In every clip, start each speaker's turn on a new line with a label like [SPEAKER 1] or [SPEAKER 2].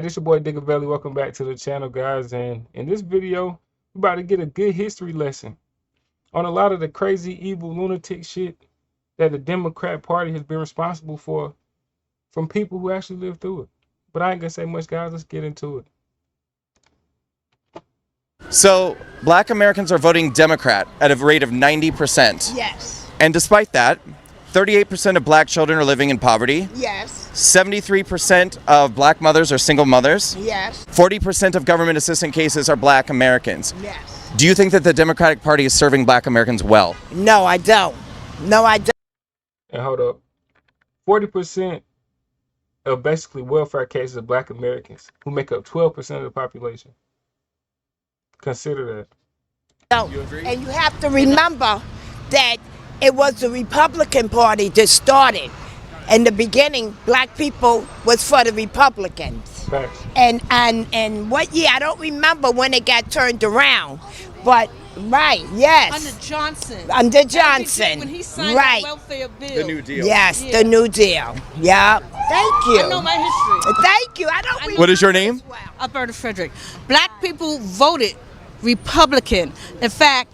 [SPEAKER 1] Hey, this your boy Diggaveli. Welcome back to the channel, guys. And in this video, we're about to get a good history lesson on a lot of the crazy, evil, lunatic shit that the Democrat Party has been responsible for from people who actually lived through it. But I ain't gonna say much, guys. Let's get into it.
[SPEAKER 2] So, black Americans are voting Democrat at a rate of 90%.
[SPEAKER 3] Yes.
[SPEAKER 2] And despite that, 38% of black children are living in poverty.
[SPEAKER 3] Yes.
[SPEAKER 2] 73% of black mothers are single mothers.
[SPEAKER 3] Yes.
[SPEAKER 2] 40% of government assistance cases are black Americans.
[SPEAKER 3] Yes.
[SPEAKER 2] Do you think that the Democratic Party is serving black Americans well?
[SPEAKER 3] No, I don't. No, I don't.
[SPEAKER 1] And hold up. 40% of basically welfare cases of black Americans who make up 12% of the population. Consider that.
[SPEAKER 3] Don't.
[SPEAKER 2] You agree?
[SPEAKER 3] And you have to remember that it was the Republican Party that started. In the beginning, black people was for the Republicans.
[SPEAKER 1] Facts.
[SPEAKER 3] And what year? I don't remember when it got turned around. But right, yes.
[SPEAKER 4] Under Johnson.
[SPEAKER 3] Under Johnson.
[SPEAKER 4] When he signed
[SPEAKER 3] right.
[SPEAKER 4] the welfare bill.
[SPEAKER 2] The New Deal.
[SPEAKER 3] Yes,
[SPEAKER 4] Yeah.
[SPEAKER 3] the New Deal. Yeah. Thank you.
[SPEAKER 4] I know my history.
[SPEAKER 3] Thank you. I don't remember.
[SPEAKER 2] What is your name?
[SPEAKER 3] as well.
[SPEAKER 4] Alberta Frederick. Black people voted Republican. In fact,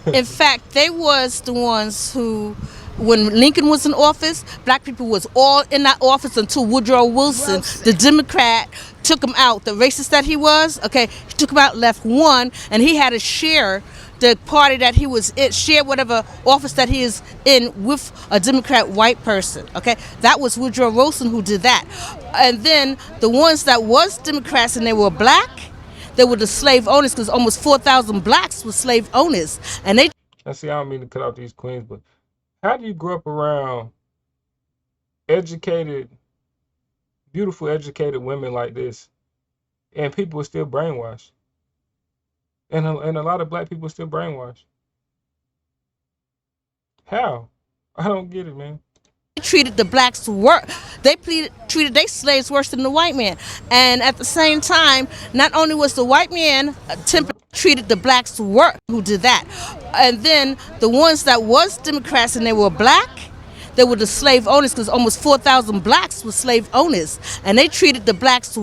[SPEAKER 4] in fact, they was the ones who, when Lincoln was in office, black people was all in that office until Woodrow Wilson, the Democrat, took him out. The racist that he was, okay, he took him out, left one, and he had to share the party that he was in, share whatever office that he is in with a Democrat white person, okay? That was Woodrow Wilson who did that. And then the ones that was Democrats and they were black, they were the slave owners, because almost 4,000 blacks were slave owners. And they
[SPEAKER 1] Now, see, I don't mean to cut out these queens, but how do you grow up around educated, beautiful, educated women like this, and people are still brainwashed? And a lot of black people are still brainwashed. How? I don't get it, man.
[SPEAKER 4] treated the blacks treated their slaves worse than the white man. And at the same time, not only was the white man treated the blacks who did that. And then the ones that was Democrats and they were black, they were the slave owners, because almost 4,000 blacks were slave owners, and they treated the blacks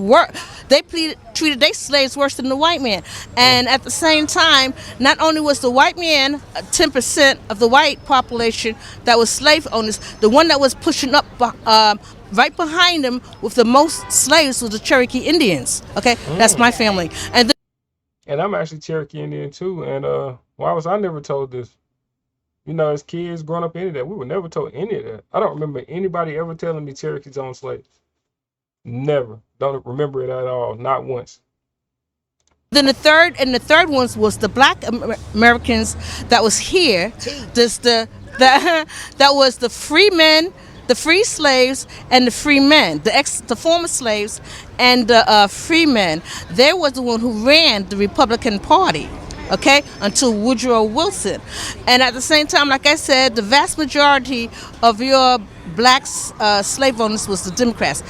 [SPEAKER 4] treated their slaves worse than the white man. And at the same time, not only was the white man 10% of the white population that was slave owners, the one that was pushing up right behind them with the most slaves was the Cherokee Indians. Okay, that's my family.
[SPEAKER 1] And I'm actually Cherokee Indian too. And why was I never told this? You know, as kids growing up, any of that, we were never told any of that. I don't remember anybody ever telling me Cherokees owned slaves. Never. Don't remember it at all. Not once.
[SPEAKER 4] Then the third ones was the black Americans that was here. That was the free men, the free slaves, and the free men, the former slaves, and the free men. They was the one who ran the Republican Party. Okay, until Woodrow Wilson. And at the same time, like I said, the vast majority of your black slave owners was the Democrats.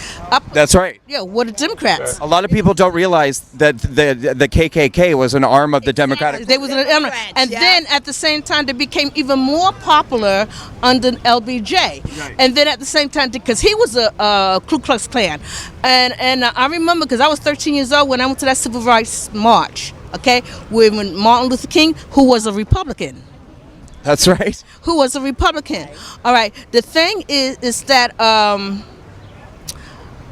[SPEAKER 2] That's right.
[SPEAKER 4] Yeah, were the Democrats.
[SPEAKER 2] A lot of people don't realize that the KKK was an arm of the Democratic.
[SPEAKER 4] They was and then at the same time they became even more popular under LBJ.
[SPEAKER 2] Right.
[SPEAKER 4] And then at the same time, because he was a Ku Klux Klan, and I remember because I was 13 years old when I went to that civil rights march. Okay, when Martin Luther King, who was a Republican.
[SPEAKER 2] That's right.
[SPEAKER 4] Who was a Republican. All right. The thing is that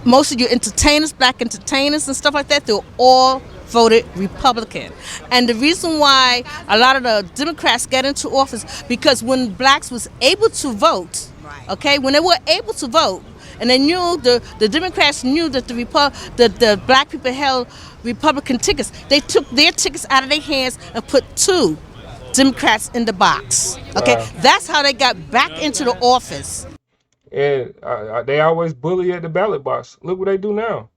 [SPEAKER 4] most of your entertainers, black entertainers and stuff like that, they all voted Republican. And the reason why a lot of the Democrats get into office, because when blacks was able to vote, okay, when they were able to vote, and they knew the Democrats knew that the black people held Republican tickets, they took their tickets out of their hands and put two Democrats in the box. Okay,
[SPEAKER 1] Wow.
[SPEAKER 4] That's how they got back into the office.
[SPEAKER 1] And they always bully at the ballot box. Look what they do now.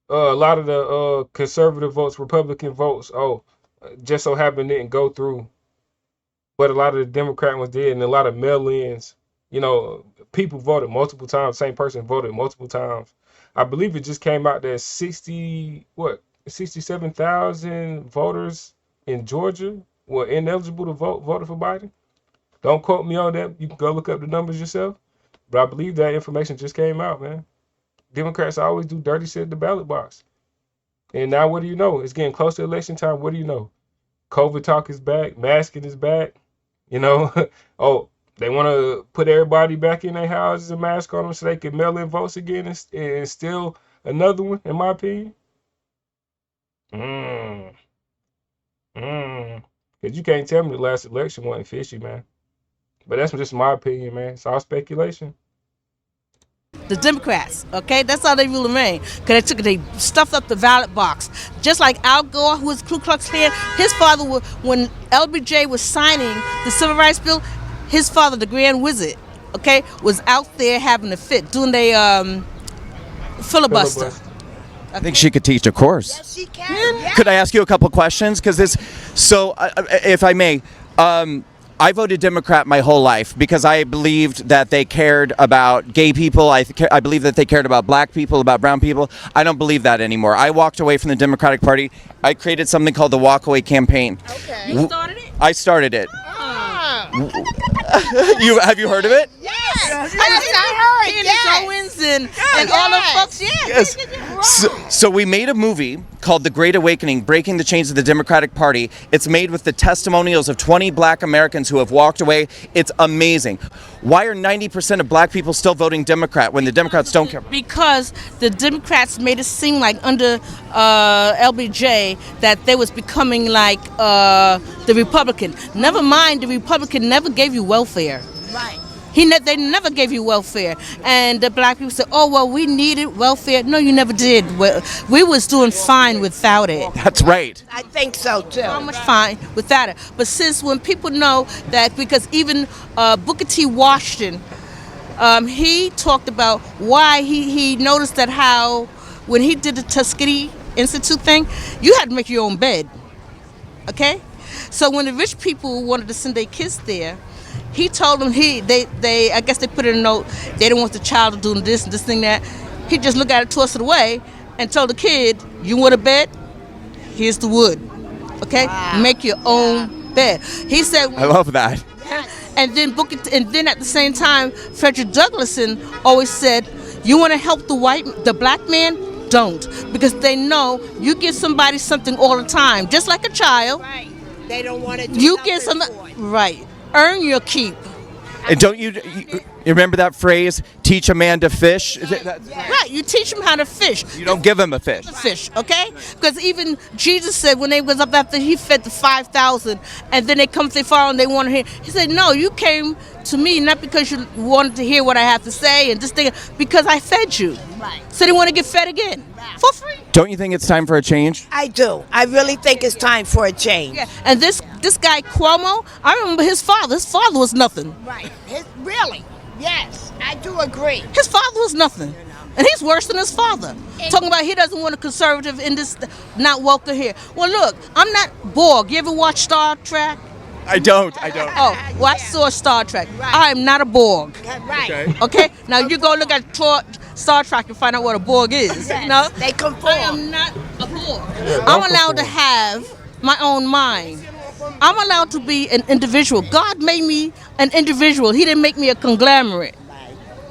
[SPEAKER 1] A lot of the conservative votes, Republican votes, just so happened didn't go through. But a lot of the Democrat ones did, and a lot of mail-ins. You know, people voted multiple times. Same person voted multiple times. I believe it just came out that 67,000 voters in Georgia were ineligible to voted for Biden. Don't quote me on that. You can go look up the numbers yourself. But I believe that information just came out, man. Democrats always do dirty shit at the ballot box. And now what do you know? It's getting close to election time. What do you know? COVID talk is back. Masking is back. You know, oh, they want to put everybody back in their houses and mask on them so they can mail in votes again and still another one, in my opinion. Mm, Because you can't tell me the last election wasn't fishy, man. But that's just my opinion, man. It's all speculation.
[SPEAKER 4] The Democrats, okay? That's how they really remain. Because they stuffed up the ballot box. Just like Al Gore, who was Ku Klux Klan, his father, when LBJ was signing the Civil Rights Bill, his father, the Grand Wizard, okay, was out there having a fit, doing the filibuster.
[SPEAKER 2] I think she could teach a course.
[SPEAKER 3] Yes, she can. Yeah.
[SPEAKER 2] Could I ask you a couple questions? Because if I may, I voted Democrat my whole life because I believed that they cared about gay people. I believe that they cared about black people, about brown people. I don't believe that anymore. I walked away from the Democratic Party. I created something called the Walkaway Campaign.
[SPEAKER 3] Okay.
[SPEAKER 4] You started it?
[SPEAKER 2] I started it. Have you heard of it?
[SPEAKER 3] Yes. I heard.
[SPEAKER 4] Candace Owens and all the folks. Yeah.
[SPEAKER 2] Yes. So we made a movie called The Great Awakening, Breaking the Chains of the Democratic Party. It's made with the testimonials of 20 black Americans who have walked away. It's amazing. Why are 90% of black people still voting Democrat when the Democrats don't care?
[SPEAKER 4] Because the Democrats made it seem like under LBJ that they was becoming like the Republican. Never mind, the Republican never gave you welfare.
[SPEAKER 3] Right.
[SPEAKER 4] They never gave you welfare, and the black people said, "Oh well, we needed welfare." No, you never did. We was doing fine without it.
[SPEAKER 2] That's right.
[SPEAKER 3] I think so too.
[SPEAKER 4] So much fine without it. But since when people know that, because even Booker T. Washington, he talked about why he noticed that how when he did the Tuskegee Institute thing, you had to make your own bed. Okay, so when the rich people wanted to send their kids there, he told them they I guess they put in a note they didn't want the child to do this and this thing that. He just looked at it, tossed it away, and told the kid, "You want a bed? Here's the wood. Okay, make your own bed." He said.
[SPEAKER 2] I love that.
[SPEAKER 4] And then at the same time, Frederick Douglasson always said, "You want to help the black man? Don't, because they know you give somebody something all the time, just like a child.
[SPEAKER 3] Right. They don't want to do
[SPEAKER 4] You
[SPEAKER 3] nothing
[SPEAKER 4] get some
[SPEAKER 3] for it.
[SPEAKER 4] right. Earn your keep."
[SPEAKER 2] And don't you remember that phrase, teach a man to fish?
[SPEAKER 4] Right, you teach them how to fish.
[SPEAKER 2] You don't give him a fish.
[SPEAKER 4] Fish, okay? Because even Jesus said when they was up after he fed the 5,000, and then they come to their father and they want to hear. He said, "No, you came to me not because you wanted to hear what I have to say and this thing, because I fed you."
[SPEAKER 3] Right.
[SPEAKER 4] So they want to get fed again for free.
[SPEAKER 2] Don't you think it's time for a change?
[SPEAKER 3] I do. I really think it's time for a change.
[SPEAKER 4] Yeah, and this guy Cuomo, I remember his father. His father was nothing.
[SPEAKER 3] Right. Really? Yes, I do agree.
[SPEAKER 4] His father was nothing. And he's worse than his father. Talking about he doesn't want a conservative in this, not welcome here. Well, look, I'm not Borg. You ever watch Star Trek?
[SPEAKER 2] I don't.
[SPEAKER 4] Oh, well, I saw Star Trek.
[SPEAKER 3] Right.
[SPEAKER 4] I am not a Borg.
[SPEAKER 3] Right.
[SPEAKER 4] Okay? Now you go look at Star Trek and find out what a Borg is.
[SPEAKER 3] Yes,
[SPEAKER 4] You know?
[SPEAKER 3] they conform.
[SPEAKER 4] I am not a Borg.
[SPEAKER 1] Yeah,
[SPEAKER 4] I'm
[SPEAKER 1] don't
[SPEAKER 4] allowed to
[SPEAKER 1] conform.
[SPEAKER 4] have my own mind. I'm allowed to be an individual. God made me an individual. He didn't make me a conglomerate.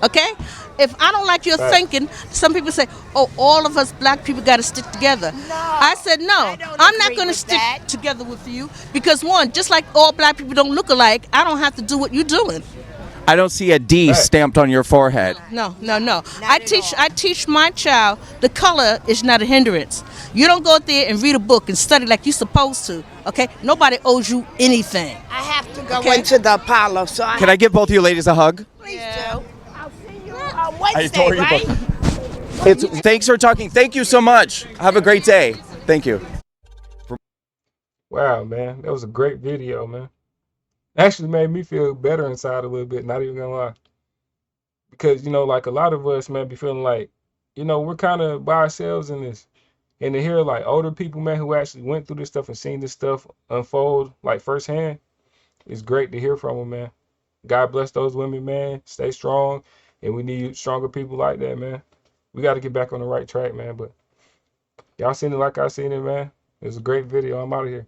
[SPEAKER 4] Okay? If I don't like your thinking, some people say, "Oh, all of us black people got to stick together."
[SPEAKER 3] No,
[SPEAKER 4] I said, "No,
[SPEAKER 3] I don't
[SPEAKER 4] I'm not
[SPEAKER 3] agree
[SPEAKER 4] going to
[SPEAKER 3] with
[SPEAKER 4] stick
[SPEAKER 3] that.
[SPEAKER 4] together with you because one, just like all black people don't look alike, I don't have to do what you're doing."
[SPEAKER 2] I don't see a D stamped on your forehead.
[SPEAKER 4] No.
[SPEAKER 3] at
[SPEAKER 4] I teach my child the color is not a hindrance. You don't go out there and read a book and study like you're supposed to. Okay? Nobody owes you anything.
[SPEAKER 3] I have to go
[SPEAKER 4] Okay.
[SPEAKER 3] into the Apollo, so
[SPEAKER 2] Can I give both of you ladies a hug?
[SPEAKER 3] please do. I'll see you on Wednesday,
[SPEAKER 2] adore you
[SPEAKER 3] right?
[SPEAKER 2] Thanks for talking. Thank you so much. Have a great day. Thank you.
[SPEAKER 1] Wow, man, that was a great video, man. Actually made me feel better inside a little bit, not even gonna lie. Because, like a lot of us, man, be feeling like, we're kind of by ourselves in this. And to hear like older people, man, who actually went through this stuff and seen this stuff unfold like firsthand, it's great to hear from them, man. God bless those women, man. Stay strong. And we need stronger people like that, man. We got to get back on the right track, man. But y'all seen it like I seen it, man. It was a great video. I'm out of here.